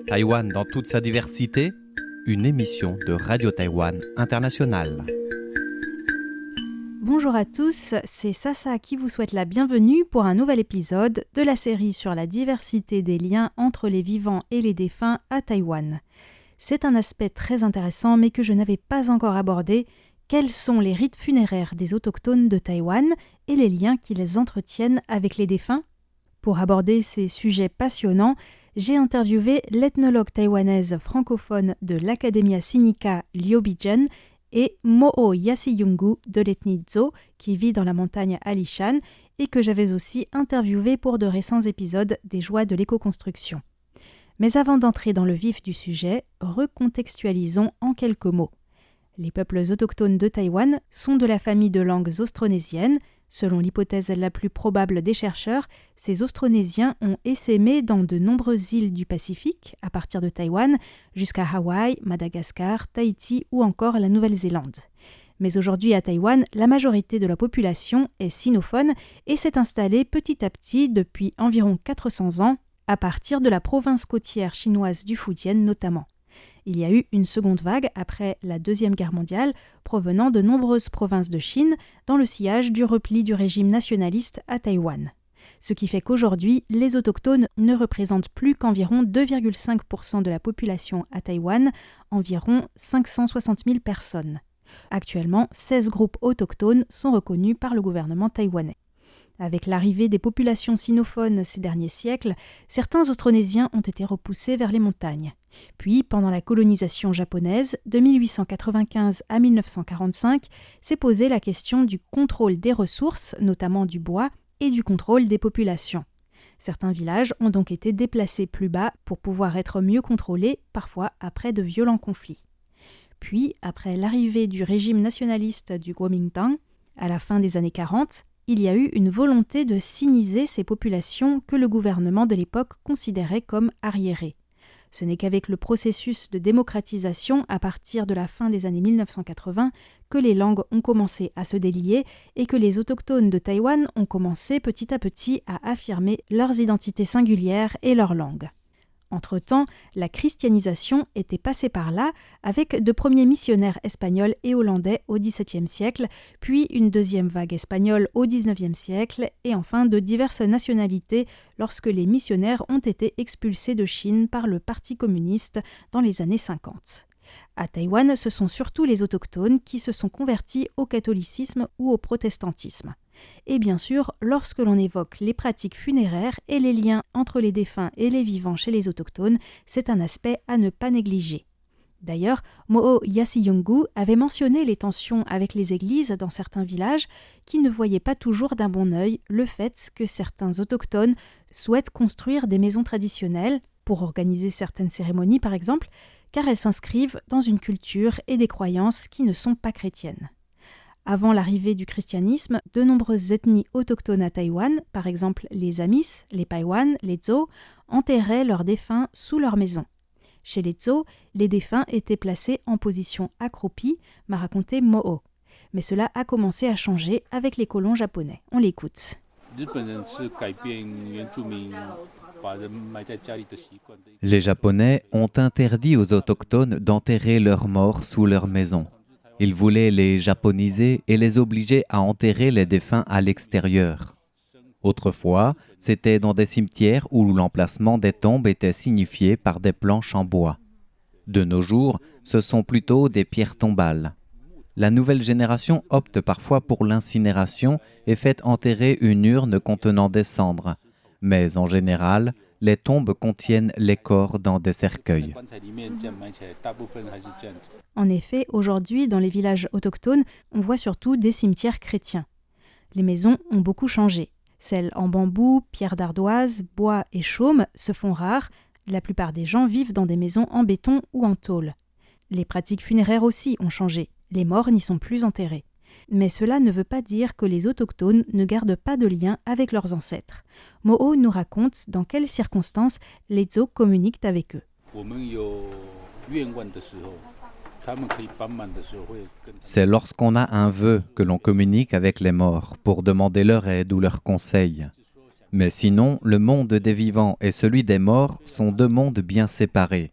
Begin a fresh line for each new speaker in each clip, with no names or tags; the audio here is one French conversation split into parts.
Taïwan dans toute sa diversité, une émission de Radio Taïwan International.
Bonjour à tous, c'est Sasa qui vous souhaite la bienvenue pour un nouvel épisode de la série sur la diversité des liens entre les vivants et les défunts à Taïwan. C'est un aspect très intéressant mais que je n'avais pas encore abordé. Quels sont les rites funéraires des autochtones de Taïwan et les liens qu'ils entretiennent avec les défunts ? Pour aborder ces sujets passionnants, j'ai interviewé l'ethnologue taïwanaise francophone de l'Academia Sinica Liu Bijen et Mo'o Yasiyungu de l'ethnie Tso qui vit dans la montagne Alishan et que j'avais aussi interviewé pour de récents épisodes des Joies de l'éco-construction. Mais avant d'entrer dans le vif du sujet, recontextualisons en quelques mots. Les peuples autochtones de Taïwan sont de la famille de langues austronésiennes. Selon l'hypothèse la plus probable des chercheurs, ces Austronésiens ont essaimé dans de nombreuses îles du Pacifique, à partir de Taïwan, jusqu'à Hawaï, Madagascar, Tahiti ou encore la Nouvelle-Zélande. Mais aujourd'hui à Taïwan, la majorité de la population est sinophone et s'est installée petit à petit depuis environ 400 ans, à partir de la province côtière chinoise du Fujian notamment. Il y a eu une seconde vague après la Deuxième Guerre mondiale, provenant de nombreuses provinces de Chine, dans le sillage du repli du régime nationaliste à Taïwan. Ce qui fait qu'aujourd'hui, les autochtones ne représentent plus qu'environ 2,5% de la population à Taïwan, environ 560 000 personnes. Actuellement, 16 groupes autochtones sont reconnus par le gouvernement taïwanais. Avec l'arrivée des populations sinophones ces derniers siècles, certains Austronésiens ont été repoussés vers les montagnes. Puis, pendant la colonisation japonaise, de 1895 à 1945, s'est posée la question du contrôle des ressources, notamment du bois, et du contrôle des populations. Certains villages ont donc été déplacés plus bas pour pouvoir être mieux contrôlés, parfois après de violents conflits. Puis, après l'arrivée du régime nationaliste du Kuomintang, à la fin des années 40, il y a eu une volonté de siniser ces populations que le gouvernement de l'époque considérait comme arriérées. Ce n'est qu'avec le processus de démocratisation à partir de la fin des années 1980 que les langues ont commencé à se délier et que les autochtones de Taïwan ont commencé petit à petit à affirmer leurs identités singulières et leurs langues. Entre-temps, la christianisation était passée par là avec de premiers missionnaires espagnols et hollandais au XVIIe siècle, puis une deuxième vague espagnole au XIXe siècle et enfin de diverses nationalités lorsque les missionnaires ont été expulsés de Chine par le Parti communiste dans les années 50. À Taïwan, ce sont surtout les autochtones qui se sont convertis au catholicisme ou au protestantisme. Et bien sûr, lorsque l'on évoque les pratiques funéraires et les liens entre les défunts et les vivants chez les autochtones, c'est un aspect à ne pas négliger. D'ailleurs, Mo'o Yasiyungu avait mentionné les tensions avec les églises dans certains villages qui ne voyaient pas toujours d'un bon œil le fait que certains autochtones souhaitent construire des maisons traditionnelles, pour organiser certaines cérémonies par exemple, car elles s'inscrivent dans une culture et des croyances qui ne sont pas chrétiennes. Avant l'arrivée du christianisme, de nombreuses ethnies autochtones à Taïwan, par exemple les Amis, les Paiwan, les Tso, enterraient leurs défunts sous leur maison. Chez les Tso, les défunts étaient placés en position accroupie, m'a raconté Mo'o. Mais cela a commencé à changer avec les colons japonais. On l'écoute.
Les Japonais ont interdit aux autochtones d'enterrer leurs morts sous leur maison. Ils voulaient les japoniser et les obliger à enterrer les défunts à l'extérieur. Autrefois, c'était dans des cimetières où l'emplacement des tombes était signifié par des planches en bois. De nos jours, ce sont plutôt des pierres tombales. La nouvelle génération opte parfois pour l'incinération et fait enterrer une urne contenant des cendres. Mais en général, les tombes contiennent les corps dans des cercueils.
En effet, aujourd'hui, dans les villages autochtones, on voit surtout des cimetières chrétiens. Les maisons ont beaucoup changé. Celles en bambou, pierre d'ardoise, bois et chaume se font rares. La plupart des gens vivent dans des maisons en béton ou en tôle. Les pratiques funéraires aussi ont changé. Les morts n'y sont plus enterrés. Mais cela ne veut pas dire que les autochtones ne gardent pas de lien avec leurs ancêtres. Mo'o nous raconte dans quelles circonstances les Tso communiquent avec eux.
C'est lorsqu'on a un vœu que l'on communique avec les morts pour demander leur aide ou leurs conseils. Mais sinon, le monde des vivants et celui des morts sont deux mondes bien séparés.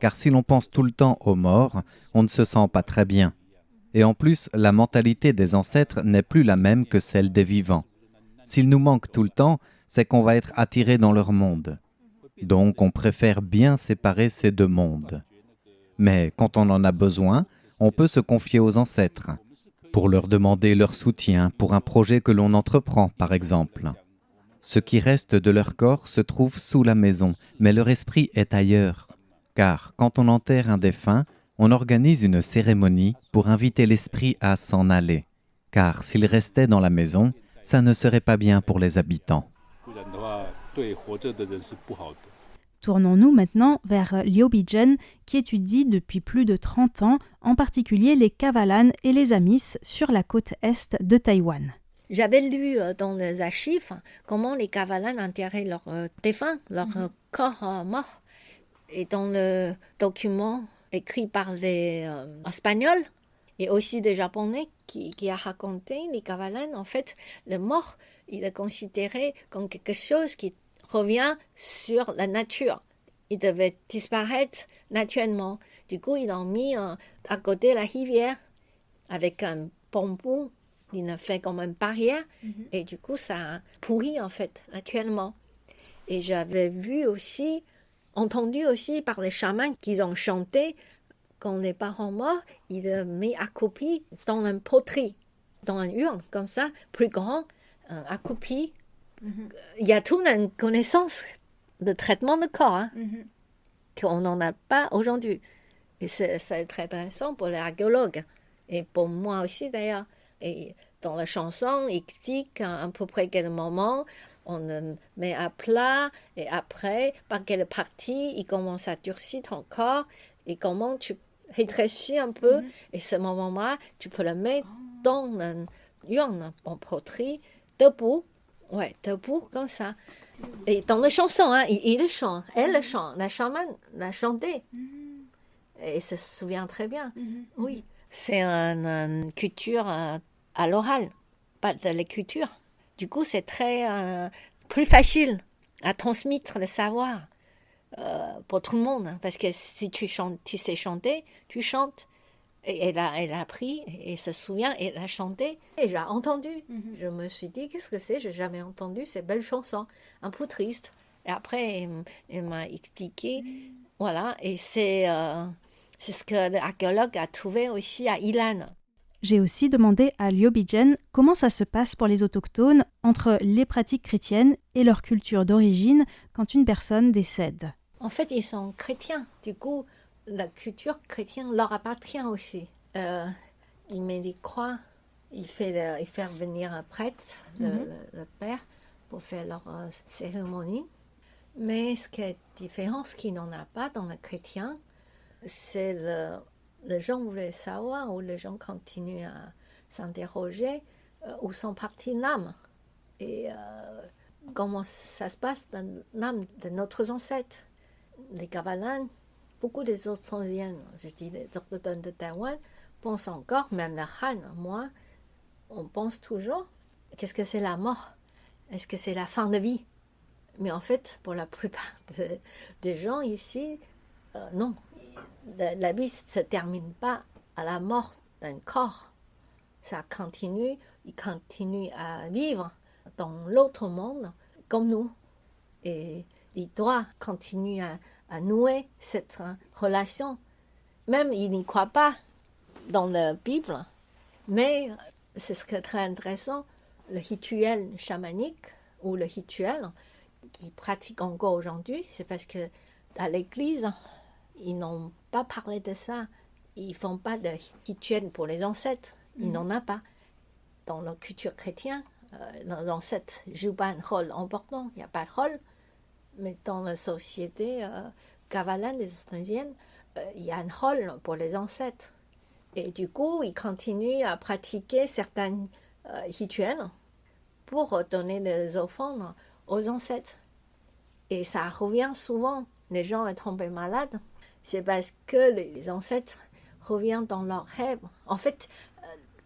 Car si l'on pense tout le temps aux morts, on ne se sent pas très bien. Et en plus, la mentalité des ancêtres n'est plus la même que celle des vivants. S'ils nous manquent tout le temps, c'est qu'on va être attiré dans leur monde. Donc on préfère bien séparer ces deux mondes. Mais quand on en a besoin, on peut se confier aux ancêtres, pour leur demander leur soutien pour un projet que l'on entreprend, par exemple. Ce qui reste de leur corps se trouve sous la maison, mais leur esprit est ailleurs. Car quand on enterre un défunt, on organise une cérémonie pour inviter l'esprit à s'en aller. Car s'il restait dans la maison, ça ne serait pas bien pour les habitants.
Tournons-nous maintenant vers Liu Bigen, qui étudie depuis plus de 30 ans, en particulier les Kavalan et les Amis sur la côte est de Taïwan.
J'avais lu dans les archives comment les Kavalan enterraient leurs défunts, leurs corps morts. Et dans le document écrit par les Espagnols et aussi des Japonais qui a raconté les Kavalan, en fait, le mort, il est considéré comme quelque chose qui revient sur la nature. Il devait disparaître naturellement. Du coup, ils l'ont mis à côté de la rivière avec un bambou. Il a fait comme une barrière. Et du coup, ça a pourri, en fait, naturellement. Et j'avais vu aussi, entendu aussi par les chamans qu'ils ont chanté quand les parents morts, ils le mettent accroupi dans une poterie, dans une urne, comme ça, plus grand, accroupi. Il y a toute une connaissance de traitement de corps qu'on n'en a pas aujourd'hui. Et c'est très intéressant pour les archéologues et pour moi aussi d'ailleurs. Et dans la chanson, il explique à peu près quel moment on le met à plat et après, par quelle partie il commence à durcir ton corps et comment tu rétrécis un peu. Et ce moment-là, tu peux le mettre dans une urne en poterie, debout. Ouais, debout comme ça. Et dans la chanson, il le chante, elle le chante, la chamane l'a chanté. Et se souvient très bien. Oui, c'est une culture à l'oral, pas de l'écriture. Du coup, c'est très plus facile à transmettre le savoir pour tout le monde. Parce que si tu chantes, tu sais chanter, tu chantes. Et elle a appris, et se souvient, et elle a chanté, et j'ai entendu. Je me suis dit, qu'est-ce que c'est? J'ai jamais entendu ces belles chansons, un peu tristes. Et après, elle m'a expliqué, voilà, et c'est ce que l'archéologue a trouvé aussi à Ilan.
J'ai aussi demandé à Liu Bigen comment ça se passe pour les autochtones entre les pratiques chrétiennes et leur culture d'origine quand une personne décède.
En fait, ils sont chrétiens, du coup, la culture chrétienne leur appartient aussi. Il met des croix, il fait venir un prêtre, le père, pour faire leur cérémonie. Mais ce qui est différent, ce qu'il n'en a pas dans le chrétien, c'est les gens voulaient savoir, ou les gens continuent à s'interroger, où sont parties l'âme et comment ça se passe dans l'âme de notre ancêtre. Les Kavalan, beaucoup des autres Indiens, je dis les autochtones de Taïwan, pensent encore, même les Han, moi, on pense toujours, qu'est-ce que c'est la mort? Est-ce que c'est la fin de vie? Mais en fait, pour la plupart des gens ici, non. La vie ne se termine pas à la mort d'un corps. Ça continue, il continue à vivre dans l'autre monde comme nous. Et il doit continuer à nouer cette relation. Même il n'y croit pas dans la Bible, mais c'est ce qui est très intéressant, le rituel chamanique ou le rituel qu'ils pratiquent encore aujourd'hui, c'est parce que à l'église, ils n'ont pas parlé de ça. Ils ne font pas de rituel pour les ancêtres. Ils n'en ont pas. Dans la culture chrétienne, les ancêtres ne jouent pas un rôle important. Il n'y a pas de rôle. Mais dans la société Kavalan des Australiennes, il y a un rôle pour les ancêtres. Et du coup, ils continuent à pratiquer certains rituels pour donner des offrandes aux ancêtres. Et ça revient souvent. Les gens sont tombés malades. C'est parce que les ancêtres reviennent dans leurs rêves. En fait,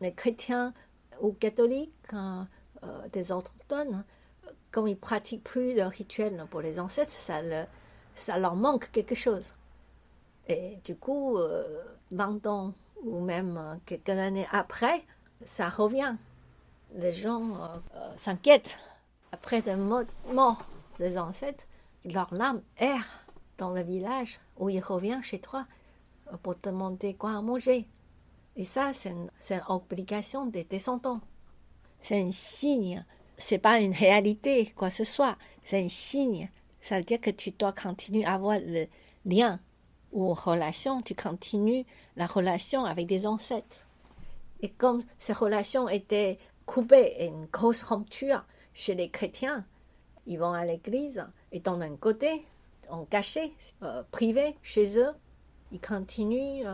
les chrétiens ou catholiques, des autochtones, comme ils ne pratiquent plus de rituels pour les ancêtres, ça leur manque quelque chose. Et du coup, 20 ans ou même quelques années après, ça revient. Les gens s'inquiètent. Après la mort des ancêtres, leur âme erre dans le village où il revient chez toi pour te demander quoi à manger. Et ça, c'est une obligation des descendants. C'est un signe. C'est pas une réalité, quoi que ce soit. C'est un signe. Ça veut dire que tu dois continuer à avoir le lien ou relation. Tu continues la relation avec des ancêtres. Et comme ces relations étaient coupées et une grosse rupture chez les chrétiens, ils vont à l'église et d'un côté, en cachet, privé, chez eux, ils continuent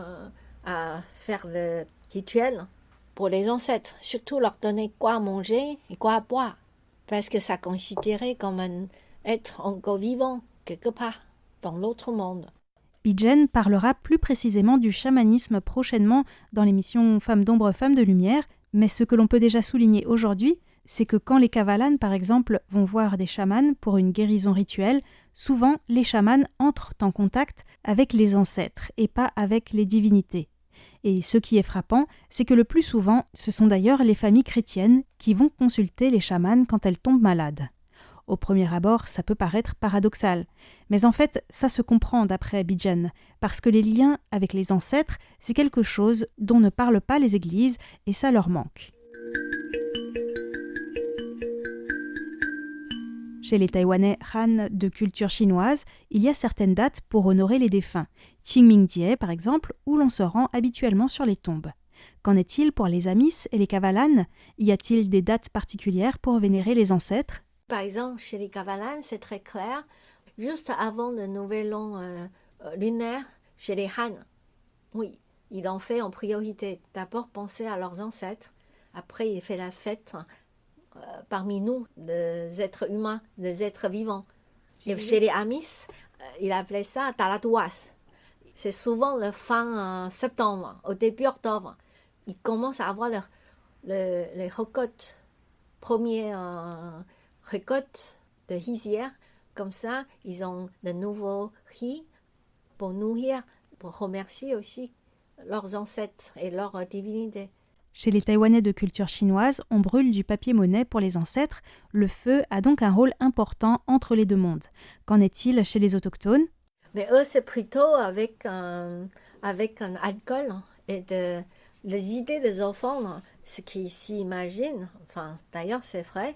à faire le rituel pour les ancêtres, surtout leur donner quoi à manger et quoi à boire, parce que ça considéré comme un être encore vivant quelque part dans l'autre monde.
Bi-Jen parlera plus précisément du chamanisme prochainement dans l'émission Femmes d'ombre, Femmes de lumière, mais ce que l'on peut déjà souligner aujourd'hui, c'est que quand les Kavalan, par exemple, vont voir des chamans pour une guérison rituelle, souvent les chamans entrent en contact avec les ancêtres et pas avec les divinités. Et ce qui est frappant, c'est que le plus souvent, ce sont d'ailleurs les familles chrétiennes qui vont consulter les chamans quand elles tombent malades. Au premier abord, ça peut paraître paradoxal, mais en fait, ça se comprend d'après Bi-Jen, parce que les liens avec les ancêtres, c'est quelque chose dont ne parlent pas les églises et ça leur manque. Chez les Taïwanais Han de culture chinoise, il y a certaines dates pour honorer les défunts. Qingming-Jie, par exemple, où l'on se rend habituellement sur les tombes. Qu'en est-il pour les Amis et les Kavalan? Y a-t-il des dates particulières pour vénérer les ancêtres?
Par exemple, chez les Kavalan, c'est très clair. Juste avant le nouvel an lunaire, chez les Han, oui, ils ont fait en priorité. D'abord penser à leurs ancêtres. Après, ils font la fête parmi nous, des êtres humains, des êtres vivants. Et chez les Amis, ils appelaient ça Talatuas. C'est souvent le fin septembre, au début octobre. Ils commencent à avoir les récoltes, premières récoltes de rizières. Comme ça, ils ont de nouveaux riz pour nourrir, pour remercier aussi leurs ancêtres et leurs divinités.
Chez les Taïwanais de culture chinoise, on brûle du papier-monnaie pour les ancêtres. Le feu a donc un rôle important entre les deux mondes. Qu'en est-il chez les autochtones?
Mais eux, c'est plutôt avec un alcool et les idées des enfants, ce qu'ils s'imaginent, enfin d'ailleurs c'est vrai,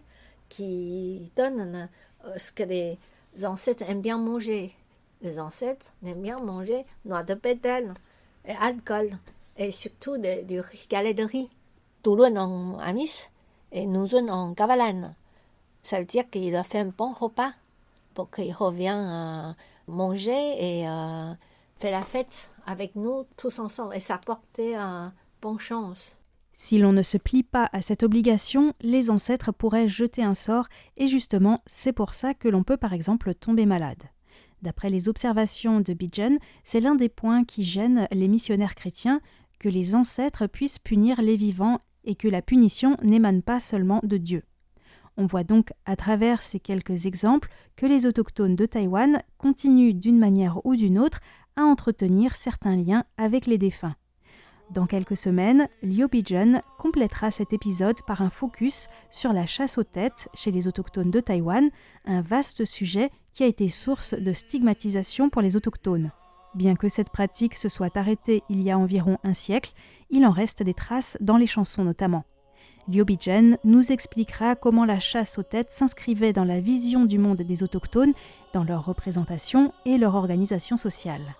qui donnent ce que les ancêtres aiment bien manger. Les ancêtres aiment bien manger noix de pétale et alcool. Et surtout du galet de riz, tout le monde en Amis et nous en Kavalan. Ça veut dire qu'il a fait un bon repas pour qu'il revienne manger et faire la fête avec nous tous ensemble. Et ça portait bonne chance.
Si l'on ne se plie pas à cette obligation, les ancêtres pourraient jeter un sort et justement, c'est pour ça que l'on peut par exemple tomber malade. D'après les observations de Bi-Jen, c'est l'un des points qui gênent les missionnaires chrétiens, que les ancêtres puissent punir les vivants et que la punition n'émane pas seulement de Dieu. On voit donc à travers ces quelques exemples que les autochtones de Taïwan continuent d'une manière ou d'une autre à entretenir certains liens avec les défunts. Dans quelques semaines, Liu Bi-Jen complétera cet épisode par un focus sur la chasse aux têtes chez les autochtones de Taïwan, un vaste sujet qui a été source de stigmatisation pour les autochtones. Bien que cette pratique se soit arrêtée il y a environ un siècle, il en reste des traces dans les chansons notamment. Liu Bi-Jen nous expliquera comment la chasse aux têtes s'inscrivait dans la vision du monde des autochtones, dans leur représentation et leur organisation sociale.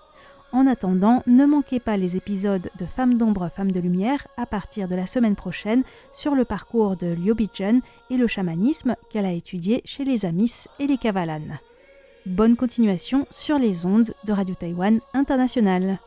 En attendant, ne manquez pas les épisodes de Femmes d'ombre, Femmes de lumière à partir de la semaine prochaine sur le parcours de Liu Bi-Jen et le chamanisme qu'elle a étudié chez les Amis et les Kavalan. Bonne continuation sur les ondes de Radio Taïwan International.